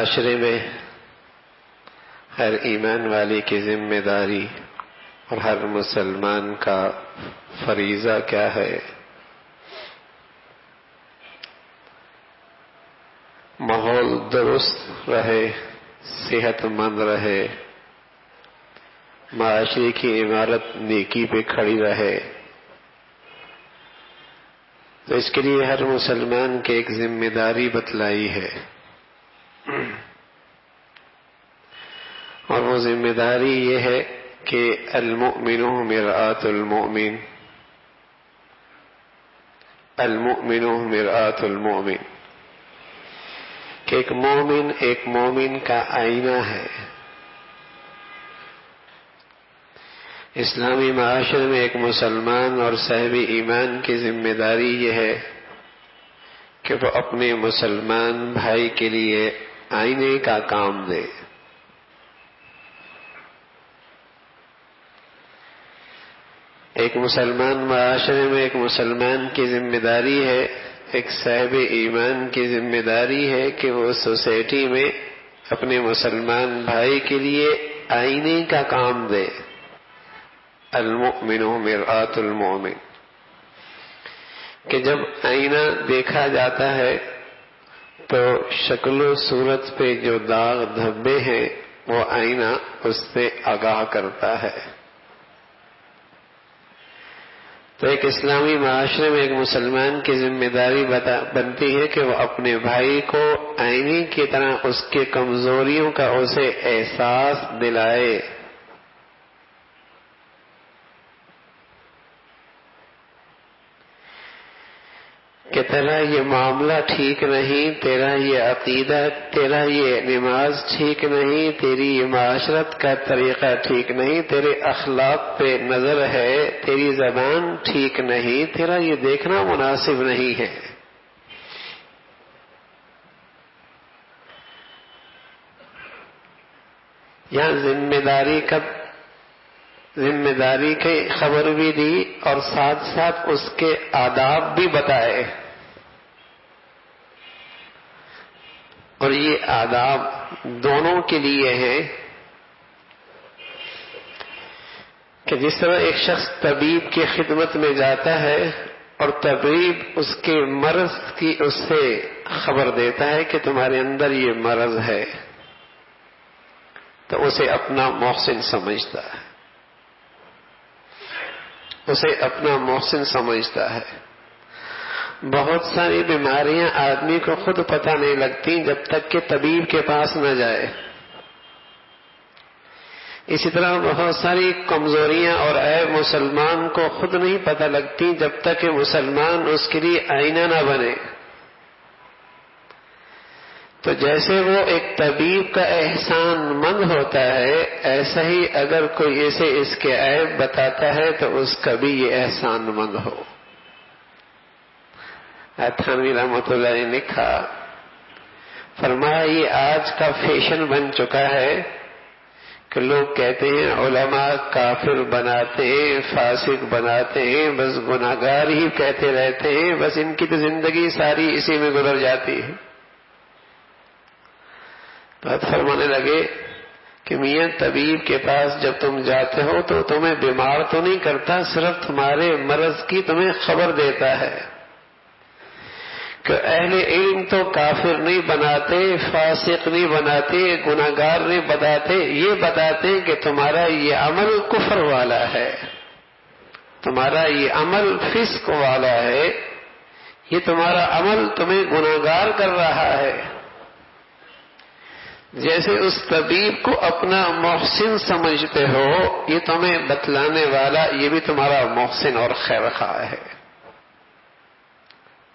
معاشرے میں ہر ایمان والے کی ذمہ داری اور ہر مسلمان کا فریضہ کیا ہے؟ ماحول درست رہے، صحت مند رہے، معاشرے کی عمارت نیکی پہ کھڑی رہے، تو اس کے لیے ہر مسلمان کی ایک ذمہ داری بتلائی ہے، اور وہ ذمہ داری یہ ہے کہ المؤمن مرآۃ المؤمن، المؤمن مرآۃ المؤمن، کہ ایک مومن کا آئینہ ہے۔ اسلامی معاشرے میں ایک مسلمان اور صاحب ایمان کی ذمہ داری یہ ہے کہ وہ اپنے مسلمان بھائی کے لیے آئینے کا کام دے۔ ایک مسلمان معاشرے میں ایک مسلمان کی ذمہ داری ہے، ایک صاحب ایمان کی ذمہ داری ہے کہ وہ سوسائٹی میں اپنے مسلمان بھائی کے لیے آئینے کا کام دے۔ المؤمن مرآۃ المؤمن، کہ جب آئینہ دیکھا جاتا ہے تو شکل و صورت پہ جو داغ دھبے ہیں وہ آئینہ اس سے آگاہ کرتا ہے۔ تو ایک اسلامی معاشرے میں ایک مسلمان کی ذمہ داری بنتی ہے کہ وہ اپنے بھائی کو آئینے کی طرح اس کے کمزوریوں کا اسے احساس دلائے۔ کہ تیرا یہ معاملہ ٹھیک نہیں، تیرا یہ عقیدہ، تیرا یہ نماز ٹھیک نہیں، تیری یہ معاشرت کا طریقہ ٹھیک نہیں، تیرے اخلاق پہ نظر ہے، تیری زبان ٹھیک نہیں، تیرا یہ دیکھنا مناسب نہیں ہے۔ یہاں ذمہ داری کی خبر بھی دی اور ساتھ ساتھ اس کے آداب بھی بتائے، اور یہ آداب دونوں کے لیے ہیں کہ جس طرح ایک شخص طبیب کی خدمت میں جاتا ہے اور طبیب اس کے مرض کی اس سے خبر دیتا ہے کہ تمہارے اندر یہ مرض ہے، تو اسے اپنا محسن سمجھتا ہے، اسے اپنا محسن سمجھتا ہے۔ بہت ساری بیماریاں آدمی کو خود پتہ نہیں لگتی جب تک کہ طبیب کے پاس نہ جائے۔ اسی طرح بہت ساری کمزوریاں اور عیب مسلمان کو خود نہیں پتہ لگتی جب تک کہ مسلمان اس کے لیے آئینہ نہ بنے۔ تو جیسے وہ ایک طبیب کا احسان مند ہوتا ہے، ایسا ہی اگر کوئی اسے اس کے عیب بتاتا ہے تو اس کا بھی یہ احسان مند ہو۔ تھانوی رحمۃ اللہ نے لکھا، فرمایا یہ آج کا فیشن بن چکا ہے کہ لوگ کہتے ہیں علماء کافر بناتے ہیں، فاسق بناتے ہیں، بس گناہگار ہی کہتے رہتے ہیں، بس ان کی تو زندگی ساری اسی میں گزر جاتی ہے۔ بات فرمانے لگے کہ میاں طبیب کے پاس جب تم جاتے ہو تو تمہیں بیمار تو نہیں کرتا، صرف تمہارے مرض کی تمہیں خبر دیتا ہے۔ کہ اہل علم تو کافر نہیں بناتے، فاسق نہیں بناتے، گناہگار نہیں بتاتے، یہ بتاتے کہ تمہارا یہ عمل کفر والا ہے، تمہارا یہ عمل فسق والا ہے، یہ تمہارا عمل تمہیں گناہگار کر رہا ہے۔ جیسے اس طبیب کو اپنا محسن سمجھتے ہو، یہ تمہیں بتلانے والا یہ بھی تمہارا محسن اور خیر خواہ ہے۔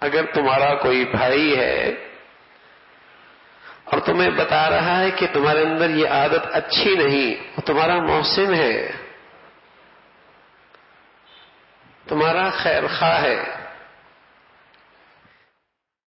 اگر تمہارا کوئی بھائی ہے اور تمہیں بتا رہا ہے کہ تمہارے اندر یہ عادت اچھی نہیں، وہ تمہارا محسن ہے، تمہارا خیر خواہ ہے،